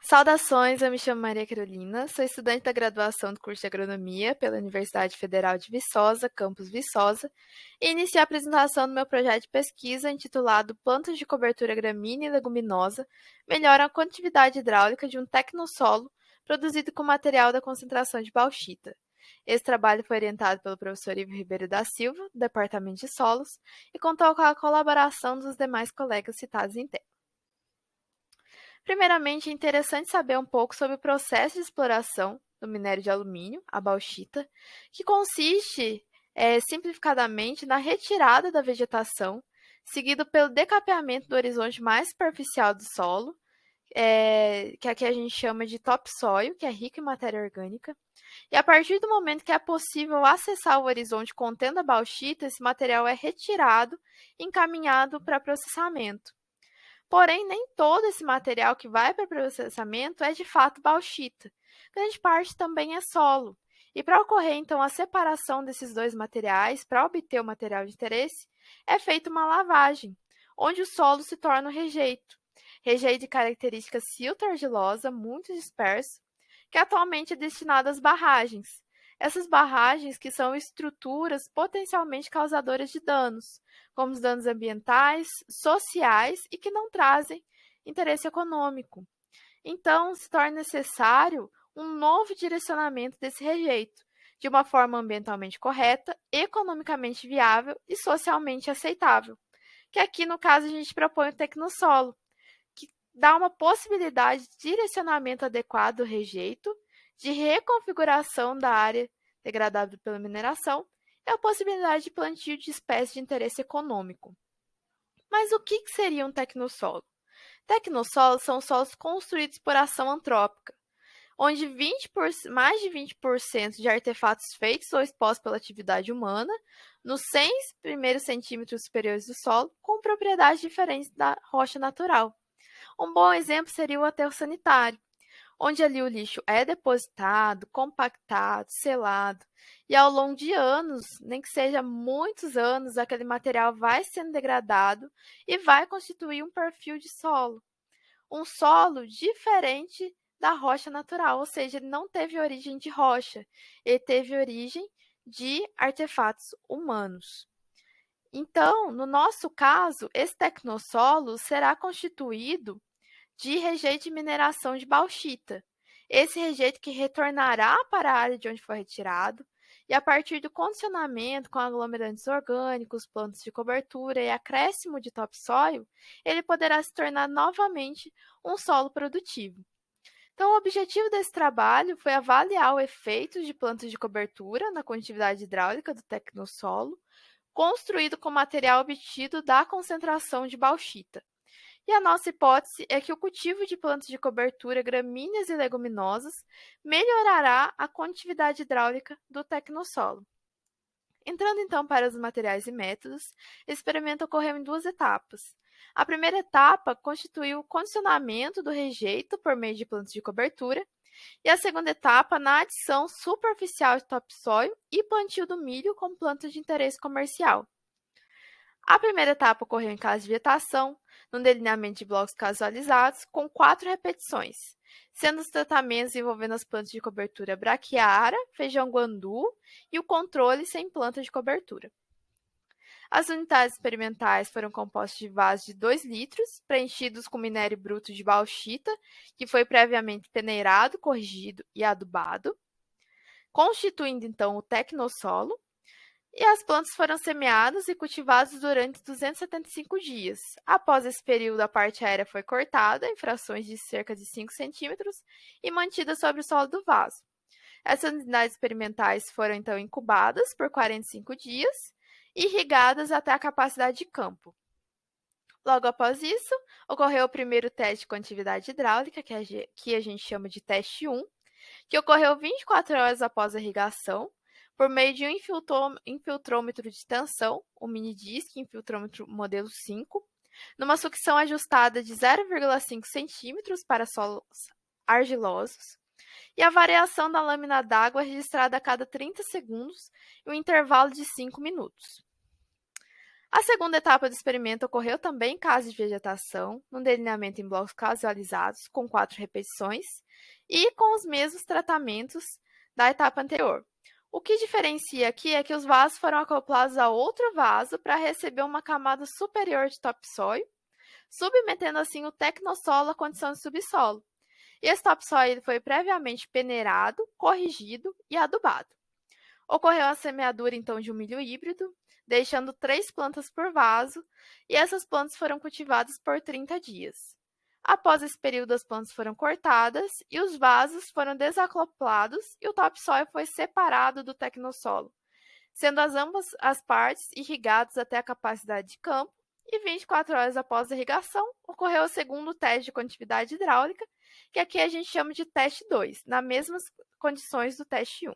Saudações, eu me chamo Maria Carolina, sou estudante da graduação do curso de Agronomia pela Universidade Federal de Viçosa, campus Viçosa, e iniciei a apresentação do meu projeto de pesquisa intitulado Plantas de cobertura gramínea e leguminosa melhoram a condutividade hidráulica de um tecnossolo produzido com material da concentração de bauxita. Esse trabalho foi orientado pelo professor Ivo Ribeiro da Silva, do Departamento de Solos, e contou com a colaboração dos demais colegas citados em tela. Primeiramente, é interessante saber um pouco sobre o processo de exploração do minério de alumínio, a bauxita, que consiste, simplificadamente, na retirada da vegetação, seguido pelo decapeamento do horizonte mais superficial do solo, que aqui a gente chama de topsoil, que é rico em matéria orgânica. E a partir do momento que é possível acessar o horizonte contendo a bauxita, esse material é retirado e encaminhado para processamento. Porém, nem todo esse material que vai para o processamento é de fato bauxita. Grande parte também é solo. E para ocorrer, então, a separação desses dois materiais, para obter o material de interesse, é feita uma lavagem, onde o solo se torna um rejeito. Rejeito de característica silto-argilosa, muito disperso, que atualmente é destinado às barragens. Essas barragens que são estruturas potencialmente causadoras de danos, como os danos ambientais, sociais e que não trazem interesse econômico. Então, se torna necessário um novo direcionamento desse rejeito, de uma forma ambientalmente correta, economicamente viável e socialmente aceitável. Que aqui, no caso, a gente propõe o Tecnosolo, que dá uma possibilidade de direcionamento adequado do rejeito, de reconfiguração da área degradada pela mineração e a possibilidade de plantio de espécies de interesse econômico. Mas o que seria um tecnossolo? Tecnossolos são solos construídos por ação antrópica, onde mais de 20% de artefatos feitos ou expostos pela atividade humana nos 100 primeiros centímetros superiores do solo, com propriedades diferentes da rocha natural. Um bom exemplo seria o aterro sanitário, onde ali o lixo é depositado, compactado, selado, e ao longo de anos, nem que seja muitos anos, aquele material vai sendo degradado e vai constituir um perfil de solo. Um solo diferente da rocha natural, ou seja, ele não teve origem de rocha, ele teve origem de artefatos humanos. Então, no nosso caso, esse tecnossolo será constituído de rejeito de mineração de bauxita. Esse rejeito que retornará para a área de onde foi retirado, e a partir do condicionamento com aglomerantes orgânicos, plantas de cobertura e acréscimo de topsoil, ele poderá se tornar novamente um solo produtivo. Então, o objetivo desse trabalho foi avaliar o efeito de plantas de cobertura na condutividade hidráulica do tecnossolo, construído com material obtido da concentração de bauxita. E a nossa hipótese é que o cultivo de plantas de cobertura, gramíneas e leguminosas melhorará a condutividade hidráulica do tecnossolo. Entrando então para os materiais e métodos, o experimento ocorreu em duas etapas. A primeira etapa constituiu o condicionamento do rejeito por meio de plantas de cobertura, e a segunda etapa na adição superficial de topsoil e plantio do milho com plantas de interesse comercial. A primeira etapa ocorreu em casa de vegetação, num delineamento de blocos casualizados, com 4 repetições, sendo os tratamentos envolvendo as plantas de cobertura braquiária, feijão guandu e o controle sem planta de cobertura. As unidades experimentais foram compostas de vasos de 2 litros, preenchidos com minério bruto de bauxita, que foi previamente peneirado, corrigido e adubado, constituindo então o tecnossolo. E as plantas foram semeadas e cultivadas durante 275 dias. Após esse período, a parte aérea foi cortada em frações de cerca de 5 centímetros e mantida sobre o solo do vaso. Essas unidades experimentais foram então incubadas por 45 dias e irrigadas até a capacidade de campo. Logo após isso, ocorreu o primeiro teste de condutividade hidráulica, que a gente chama de teste 1, que ocorreu 24 horas após a irrigação, por meio de um infiltrômetro de tensão, o mini-disc infiltrômetro modelo 5, numa sucção ajustada de 0,5 centímetros para solos argilosos, e a variação da lâmina d'água registrada a cada 30 segundos e um intervalo de 5 minutos. A segunda etapa do experimento ocorreu também em casos de vegetação, num delineamento em blocos casualizados, com 4 repetições, e com os mesmos tratamentos da etapa anterior. O que diferencia aqui é que os vasos foram acoplados a outro vaso para receber uma camada superior de topsoil, submetendo assim o tecnossolo à condição de subsolo. E esse topsoil foi previamente peneirado, corrigido e adubado. Ocorreu a semeadura, então, de um milho híbrido, deixando 3 plantas por vaso, e essas plantas foram cultivadas por 30 dias. Após esse período, as plantas foram cortadas e os vasos foram desacoplados e o topsoil foi separado do tecnossolo, sendo ambas as partes irrigadas até a capacidade de campo, e 24 horas após a irrigação, ocorreu o segundo teste de condutividade hidráulica, que aqui a gente chama de teste 2, nas mesmas condições do teste 1.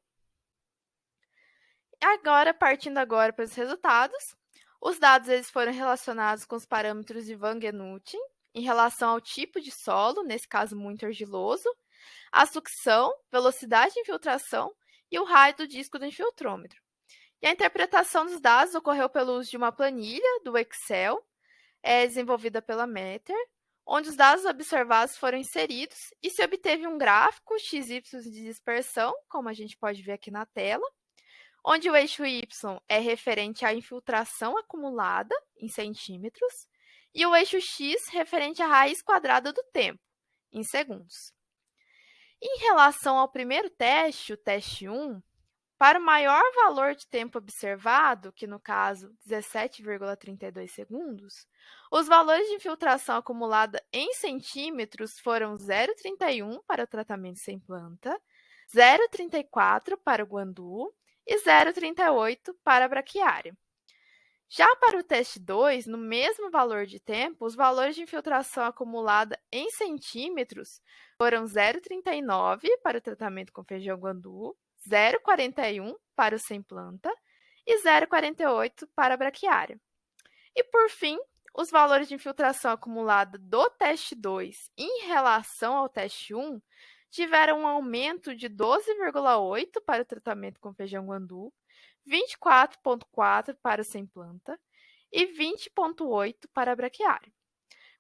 Agora, partindo agora para os resultados, os dados eles foram relacionados com os parâmetros de Van Genutin em relação ao tipo de solo, nesse caso muito argiloso, a sucção, velocidade de infiltração e o raio do disco do infiltrômetro. E a interpretação dos dados ocorreu pelo uso de uma planilha do Excel, desenvolvida pela Meter, onde os dados observados foram inseridos e se obteve um gráfico XY de dispersão, como a gente pode ver aqui na tela, onde o eixo Y é referente à infiltração acumulada em centímetros e o eixo X referente à raiz quadrada do tempo, em segundos. Em relação ao primeiro teste, o teste 1, para o maior valor de tempo observado, que no caso 17,32 segundos, os valores de infiltração acumulada em centímetros foram 0,31 para o tratamento sem planta, 0,34 para o guandu e 0,38 para a braquiária. Já para o teste 2, no mesmo valor de tempo, os valores de infiltração acumulada em centímetros foram 0,39 para o tratamento com feijão guandu, 0,41 para o sem planta e 0,48 para a braquiária. E, por fim, os valores de infiltração acumulada do teste 2 em relação ao teste 1 tiveram um aumento de 12,8 para o tratamento com feijão guandu, 24,4 para o sem planta e 20,8 para a braquiária.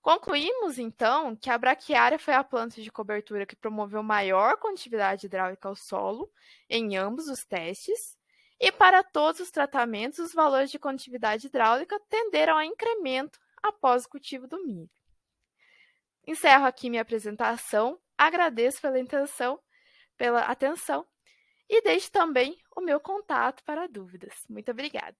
Concluímos, então, que a braquiária foi a planta de cobertura que promoveu maior condutividade hidráulica ao solo em ambos os testes, e para todos os tratamentos, os valores de condutividade hidráulica tenderam a incremento após o cultivo do milho. Encerro aqui minha apresentação, agradeço pela atenção e deixo também o meu contato para dúvidas. Muito obrigada.